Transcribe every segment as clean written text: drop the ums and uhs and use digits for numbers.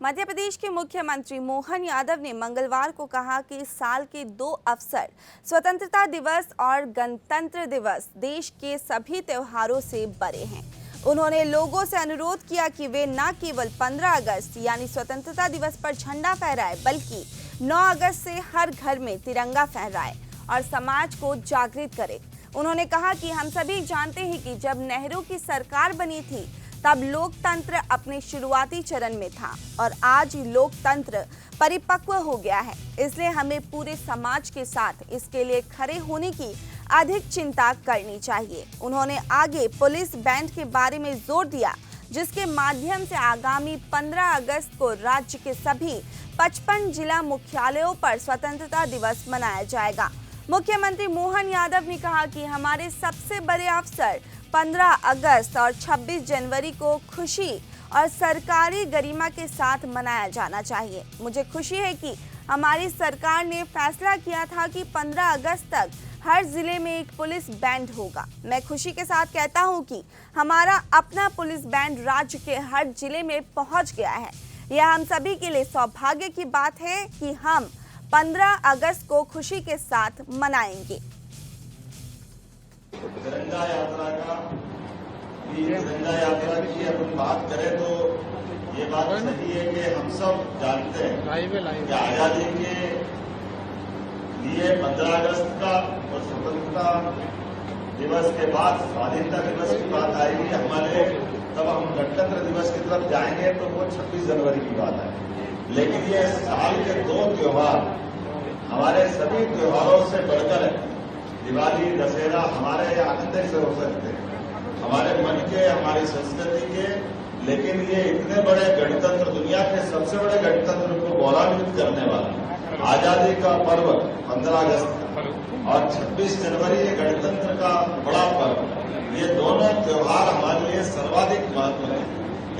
मध्य प्रदेश के मुख्यमंत्री मोहन यादव ने मंगलवार को कहा कि इस साल के दो अवसर स्वतंत्रता दिवस और गणतंत्र दिवस देश के सभी त्योहारों से बड़े हैं। उन्होंने लोगों से अनुरोध किया कि वे न केवल 15 अगस्त यानी स्वतंत्रता दिवस पर झंडा फहराए, बल्कि 9 अगस्त से हर घर में तिरंगा फहराए और समाज को जागृत करे। उन्होंने कहा कि हम सभी जानते हैं कि जब नेहरू की सरकार बनी थी तब लोकतंत्र अपने शुरुआती चरण में था और आज लोकतंत्र परिपक्व हो गया है। इसलिए हमें पूरे समाज के साथ इसके लिए खड़े होने की अधिक चिंता करनी चाहिए। उन्होंने आगे पुलिस बैंड के बारे में जोर दिया, जिसके माध्यम से आगामी 15 अगस्त को राज्य के सभी 55 जिला मुख्यालयों पर स्वतंत्रता दिवस मनाया जाएगा। मुख्यमंत्री मोहन यादव ने कहा कि हमारे सबसे बड़े अवसर 15 अगस्त और 26 जनवरी को खुशी और सरकारी गरिमा के साथ मनाया जाना चाहिए। मुझे खुशी है कि हमारी सरकार ने फैसला किया था कि 15 अगस्त तक हर जिले में एक पुलिस बैंड होगा। मैं खुशी के साथ कहता हूं कि हमारा अपना पुलिस बैंड राज्य के हर जिले में पहुंच गया है। यह हम सभी के लिए सौभाग्य की बात है कि हम 15 अगस्त को खुशी के साथ मनाएंगे। तिरंगा यात्रा की अपन बात करें तो ये बात सही है कि हम सब जानते हैं कि आजादी के लिए 15 अगस्त का और स्वतंत्रता दिवस के बाद स्वाधीनता दिवस की बात आएगी हमारे, तब हम गणतंत्र दिवस की तरफ जाएंगे तो वो 26 जनवरी की बात है। लेकिन ये साल के दो त्योहार हमारे सभी त्योहारों से बढ़कर है। दिवाली, दशहरा हमारे आनंद से हो सकते हैं, हमारे मन के, हमारी संस्कृति के, लेकिन ये इतने बड़े गणतंत्र, दुनिया के सबसे बड़े गणतंत्र को गौरवान्वित करने वाला आजादी का पर्व 15 अगस्त का और 26 जनवरी ये गणतंत्र का बड़ा पर्व, ये दोनों त्योहार हमारे लिए सर्वाधिक महत्व है।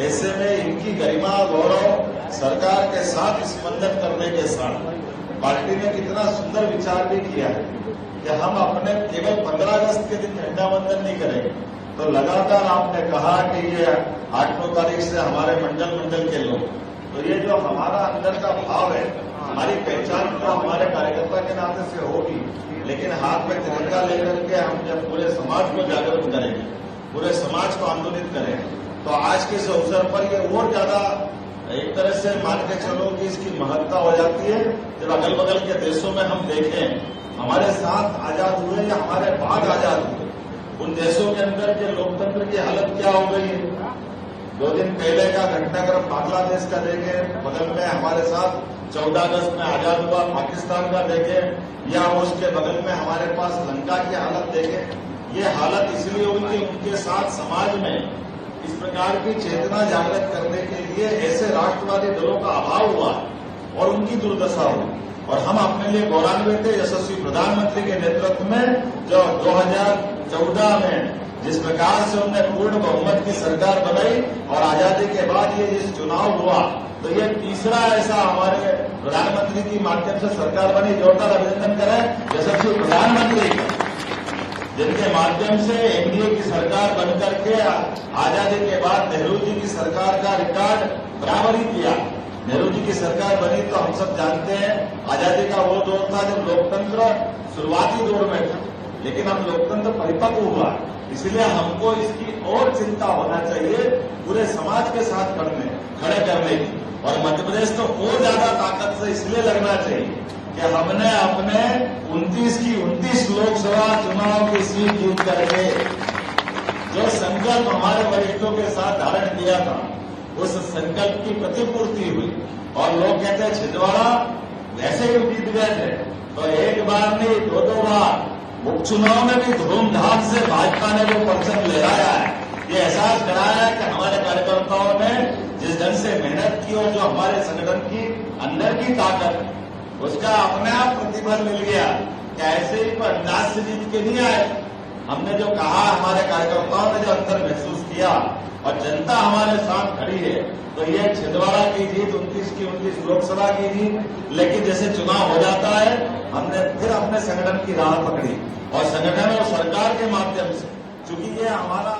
ऐसे में इनकी गरिमा, गौरव सरकार के साथ स्पंदन करने के साथ पार्टी ने कितना सुंदर विचार भी किया है कि हम अपने केवल 15 अगस्त के दिन झंडा वंदन नहीं करेंगे। तो लगातार आपने कहा कि ये 8-9 तारीख से हमारे मंडल के लोग, तो ये जो हमारा अंदर का भाव है, हमारी पहचान तो हमारे कार्यकर्ता के नाते से होगी, लेकिन हाथ में तिरंगा लेकर के हम जब पूरे समाज को जागरूक करेंगे, पूरे समाज को आंदोलित करेंगे, तो आज के इस अवसर पर ये और ज्यादा एक तरह से मान के चलो कि इसकी महत्ता हो जाती है। जब अगल बगल के देशों में हम देखें, हमारे साथ आजाद हुए या हमारे बाद आजाद हुए, उन देशों के अंदर के लोकतंत्र की हालत क्या हो गई है। 2 दिन पहले का घटनाक्रम बांग्लादेश का देखें, बगल में हमारे साथ 14 अगस्त में आजाद हुआ पाकिस्तान का देखें, या उसके बगल में हमारे पास लंका की हालत देखें। ये हालत इसलिए हुई कि उनके साथ समाज में इस प्रकार की चेतना जागृत करने के लिए ऐसे राष्ट्रवादी दलों का अभाव हुआ और उनकी दुर्दशा हुई। और हम अपने लिए गौरवान्वित थे यशस्वी प्रधानमंत्री के नेतृत्व में, जो 2014 में जिस प्रकार से उन्होंने पूर्ण बहुमत की सरकार बनाई और आजादी के बाद ये जिस चुनाव हुआ, तो ये तीसरा ऐसा हमारे प्रधानमंत्री के माध्यम से सरकार बनी। जोरदार अभिनंदन करें यशस्वी प्रधानमंत्री का, जिनके माध्यम से एनडीए की सरकार बनकर के आजादी के बाद नेहरू जी की सरकार का रिकॉर्ड बराबर ही किया। नेहरू जी की सरकार बनी तो हम सब जानते हैं आजादी का वो दौर था जब लोकतंत्र शुरुआती दौर में था, लेकिन अब लोकतंत्र परिपक्व हुआ। इसलिए हमको इसकी और चिंता होना चाहिए पूरे समाज के साथ खड़े करने की, और मध्य प्रदेश तो और ज्यादा ताकत से इसलिए लगना चाहिए कि हमने अपने 29 लोकसभा चुनाव की सीट जीत करके जो संकल्प हमारे वरिष्ठों के साथ धारण किया था, उस संकल्प की प्रतिपूर्ति हुई। और लोग कहते हैं छिंदवाड़ा वैसे ही जीत गए थे, तो एक बार नहीं 2 बार उपचुनाव में भी धूमधाम से भाजपा ने वो परचम लहराया है। ये एहसास कराया है कि हमारे कार्यकर्ताओं ने जिस ढंग से मेहनत की और जो हमारे संगठन की अंदर की ताकत है, उसका अपने आप प्रतिफल मिल गया कि ऐसे ही अंदाज से जीत के नहीं आए। हमने जो कहा, हमारे कार्यकर्ताओं ने जो अंतर महसूस किया और जनता हमारे साथ खड़ी है, तो ये छिंदवाड़ा की जीत 29 लोकसभा की जीत। लेकिन जैसे चुनाव हो जाता है, हमने फिर अपने संगठन की राह पकड़ी और संगठन और सरकार के माध्यम से, चूंकि ये हमारा